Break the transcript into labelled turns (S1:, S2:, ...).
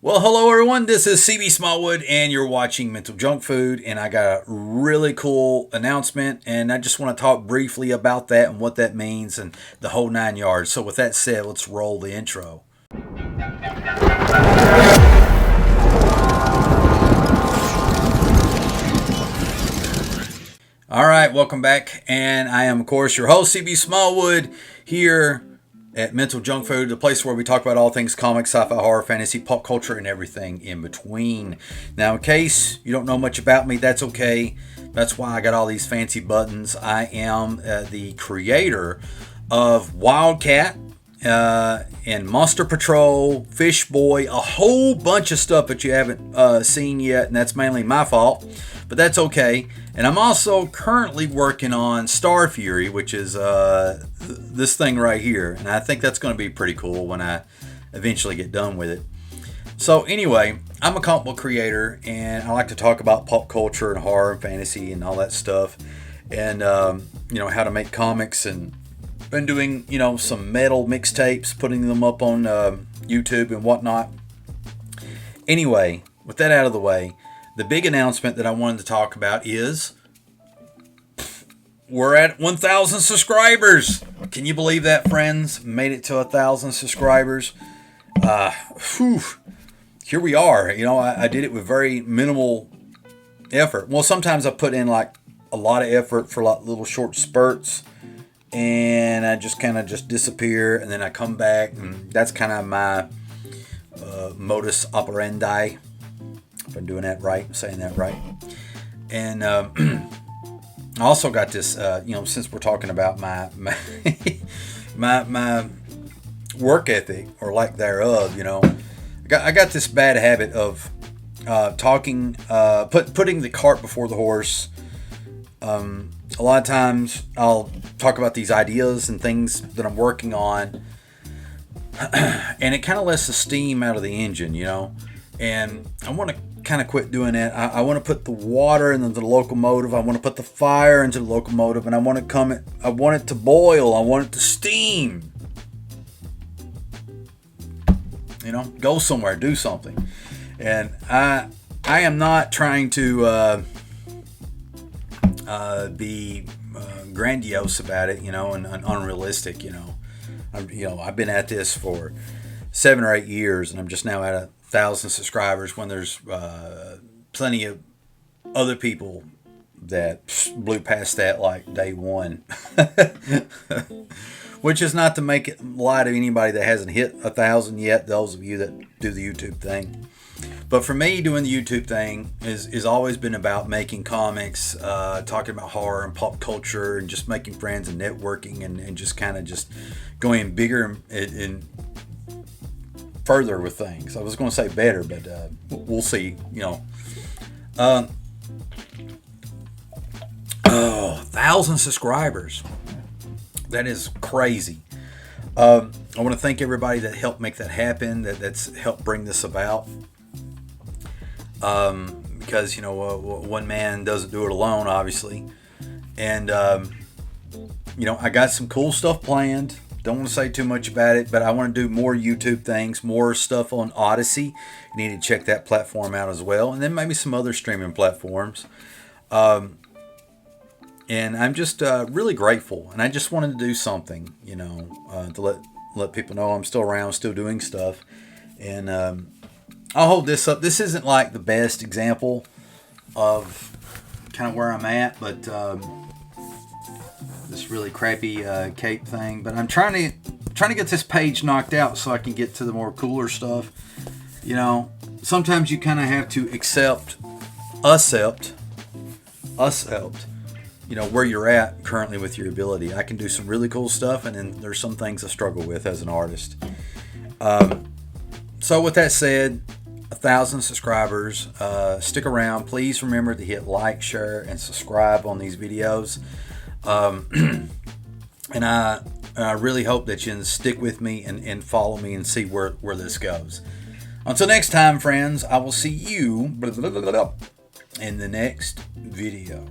S1: Well, hello everyone. This is CB Smallwood, and you're watching Mental Junk Food. And I got a really cool announcement, and I just want to talk briefly about that and what that means and the whole 9 yards. So, with that said, let's roll the intro. All right, welcome back, and I am, of course, your host, CB Smallwood, here at Mental Junk Food, the place where we talk about all things comics, sci-fi, horror, fantasy, pop culture, and everything in between. Now, in case you don't know much about me, that's okay. That's why I got all these fancy buttons. I am the creator of Wildcat and Monster Patrol, Fish Boy, a whole bunch of stuff that you haven't seen yet, and that's mainly my fault, but that's okay. And I'm also currently working on Star Fury, which is this thing right here. And I think that's going to be pretty cool when I eventually get done with it. So anyway, I'm a comic book creator, and I like to talk about pop culture and horror and fantasy and all that stuff. And, how to make comics, and been doing, some metal mixtapes, putting them up on YouTube and whatnot. Anyway, with that out of the way, the big announcement that I wanted to talk about is we're at 1,000 subscribers. Can you believe that, friends? Made it to 1,000 subscribers. Here we are. I did it with very minimal effort. Well, sometimes I put in like a lot of effort for like little short spurts, and I just kind of disappear, and then I come back, and that's kind of my modus operandi. If I'm doing that right, saying that right. And I also got this, since we're talking about my my work ethic, or lack thereof, I got this bad habit of putting the cart before the horse. A lot of times I'll talk about these ideas and things that I'm working on, and it kind of lets the steam out of the engine, and I want to kind of quit doing that. I want to put the water into the locomotive. I want to put the fire into the locomotive, and I want it to boil. I want it to steam. Go somewhere, do something. And I am not trying to be grandiose about it, and unrealistic. I've been at this for 7 or 8 years, and I'm just now at 1,000 subscribers, when there's plenty of other people that blew past that like day one. Which is not to make it light of anybody that hasn't hit 1,000 yet, those of you that do the YouTube thing. But for me, doing the YouTube thing is always been about making comics, talking about horror and pop culture, and just making friends and networking, and just kind of just going bigger and further with things. I was going to say better, but we'll see. 1,000 subscribers. That is crazy. I want to thank everybody that helped make that happen, that's helped bring this about. Because one man doesn't do it alone, obviously. And I got some cool stuff planned. Don't want to say too much about it, but I want to do more YouTube things, more stuff on Odyssey. You need to check that platform out as well, and then maybe some other streaming platforms. And I'm just really grateful, and I just wanted to do something, to let people know I'm still around, still doing stuff. And I'll hold this up. This isn't like the best example of kind of where I'm at, but this really crappy cape thing. But I'm trying to get this page knocked out so I can get to the more cooler stuff. Sometimes you kind of have to accept, where you're at currently with your ability. I can do some really cool stuff, and then there's some things I struggle with as an artist. So with that said, 1,000 subscribers. Stick around. Please remember to hit like, share, and subscribe on these videos. And I really hope that you can stick with me and follow me and see where this goes. Until next time, friends, I will see you in the next video.